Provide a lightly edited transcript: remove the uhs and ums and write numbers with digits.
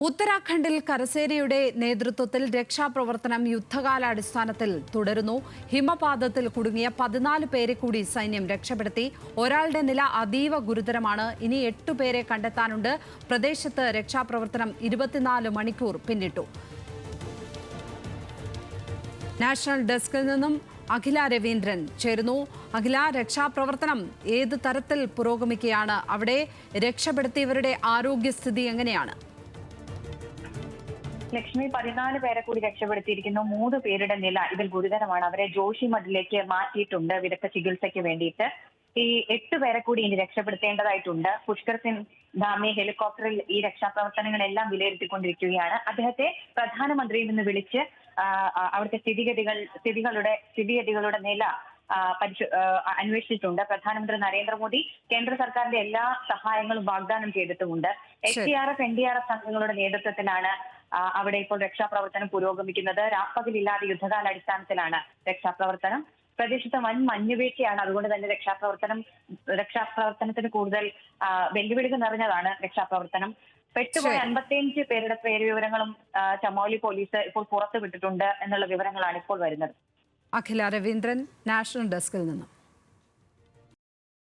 ഉത്തരാഖണ്ഡിൽ കരസേനയുടെ നേതൃത്വത്തിൽ രക്ഷാപ്രവർത്തനം യുദ്ധകാലാടിസ്ഥാനത്തിൽ തുടരുന്നു. ഹിമപാതത്തിൽ കുടുങ്ങിയ 14 പേരെ കൂടി സൈന്യം രക്ഷപ്പെടുത്തി. ഒരാളുടെ നില അതീവ ഗുരുതരമാണ്. ഇനി 8 പേരെ കണ്ടെത്താനുണ്ട്. പ്രദേശത്ത് രക്ഷാപ്രവർത്തനം 24 മണിക്കൂർ പിന്നിട്ടു. നാഷണൽ ഡെസ്കിൽ നിന്നും അഖില രവീന്ദ്രൻ ചേരുന്നു. അഖില, രക്ഷാപ്രവർത്തനം ഏത് തരത്തിൽ പുരോഗമിക്കുകയാണ്? അവിടെ രക്ഷപ്പെടുത്തിയവരുടെ ആരോഗ്യസ്ഥിതി എങ്ങനെയാണ്? ലക്ഷ്മി, 14 പേരെ കൂടി രക്ഷപ്പെടുത്തിയിരിക്കുന്നു. 3 പേരുടെ നില ഇതിൽ ഗുരുതരമാണ്. അവരെ ജോഷിമഠിലേക്ക് മാറ്റിയിട്ടുണ്ട് വിദഗ്ധ ചികിത്സയ്ക്ക് വേണ്ടിയിട്ട്. ഈ 8 പേരെ കൂടി ഇനി രക്ഷപ്പെടുത്തേണ്ടതായിട്ടുണ്ട്. പുഷ്കർ സിംഗ് ധാമി ഹെലികോപ്റ്ററിൽ ഈ രക്ഷാപ്രവർത്തനങ്ങളെല്ലാം വിലയിരുത്തിക്കൊണ്ടിരിക്കുകയാണ്. അദ്ദേഹത്തെ പ്രധാനമന്ത്രിയിൽ നിന്ന് വിളിച്ച് അവിടുത്തെ സ്ഥിതിഗതികളുടെ നില അന്വേഷിച്ചിട്ടുണ്ട്. പ്രധാനമന്ത്രി നരേന്ദ്രമോദി കേന്ദ്ര സർക്കാരിന്റെ എല്ലാ സഹായങ്ങളും വാഗ്ദാനം ചെയ്തിട്ടുമുണ്ട്. SDRF NDRF സംഘങ്ങളുടെ നേതൃത്വത്തിലാണ് അവിടെ ഇപ്പോൾ രക്ഷാപ്രവർത്തനം പുരോഗമിക്കുന്നത്. രാപ്പകലില്ലാതെ യുദ്ധകാലാടിസ്ഥാനത്തിലാണ് രക്ഷാപ്രവർത്തനം. പ്രദേശത്ത് വൻ മഞ്ഞുവീഴ്ചയാണ്. അതുകൊണ്ട് തന്നെ രക്ഷാപ്രവർത്തനത്തിന് കൂടുതൽ വെല്ലുവിളികൾ നിറഞ്ഞതാണ് രക്ഷാപ്രവർത്തനം. പെട്ടുപോയ 55 പേരുടെ പേര് വിവരങ്ങളും ചമോലി പോലീസ് ഇപ്പോൾ പുറത്തുവിട്ടിട്ടുണ്ട് എന്നുള്ള വിവരങ്ങളാണ് ഇപ്പോൾ വരുന്നത്. അഖില രവീന്ദ്രൻ, നാഷണൽ ഡെസ്കിൽ നിന്നും.